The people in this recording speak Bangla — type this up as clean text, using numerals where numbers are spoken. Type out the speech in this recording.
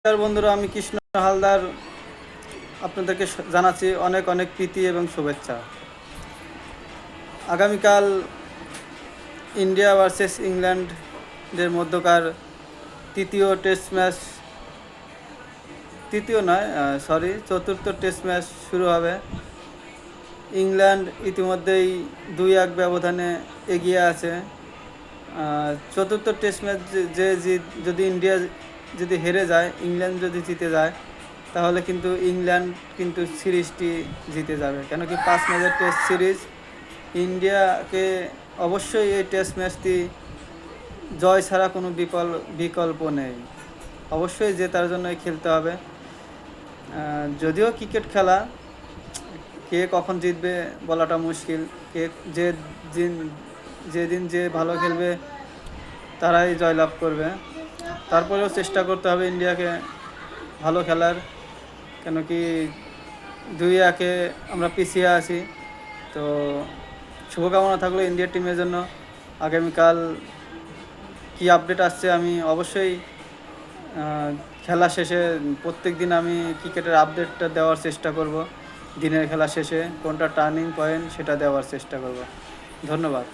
নমস্কার বন্ধুরা, আমি কৃষ্ণ হালদার আপনাদেরকে জানাচ্ছি অনেক অনেক প্রীতি এবং শুভেচ্ছা। আগামীকাল ইন্ডিয়া ভার্সেস ইংল্যান্ডের মধ্যকার চতুর্থ টেস্ট ম্যাচ শুরু হবে। ইংল্যান্ড ইতিমধ্যেই 2-1 ব্যবধানে এগিয়ে আছে। চতুর্থ টেস্ট ম্যাচ যদি ইন্ডিয়া যদি হেরে যায়, ইংল্যান্ড যদি জিতে যায়, তাহলে কিন্তু ইংল্যান্ড কিন্তু সিরিজটি জিতে যাবে। কেন কি 5 ম্যাচের টেস্ট সিরিজ, ইন্ডিয়াকে অবশ্যই এই টেস্ট ম্যাচটি জয় ছাড়া কোনো বিকল্প নেই। অবশ্যই জেতার জন্যই খেলতে হবে। যদিও ক্রিকেট খেলা, কে কখন জিতবে বলাটা মুশকিল। যেদিন যে ভালো খেলবে তারাই জয়লাভ করবে। তারপরেও চেষ্টা করতে হবে ইন্ডিয়াকে ভালো খেলার। কেন কি 2-1 আমরা পিছিয়ে আছি। তো শুভকামনা থাকলো ইন্ডিয়া টিমের জন্য। আগামীকাল কি আপডেট আসছে আমি অবশ্যই খেলা শেষে প্রত্যেক দিন আমি ক্রিকেটের আপডেটটা দেওয়ার চেষ্টা করব। দিনের খেলা শেষে কোনটা টার্নিং পয়েন্ট সেটা দেওয়ার চেষ্টা করব। ধন্যবাদ।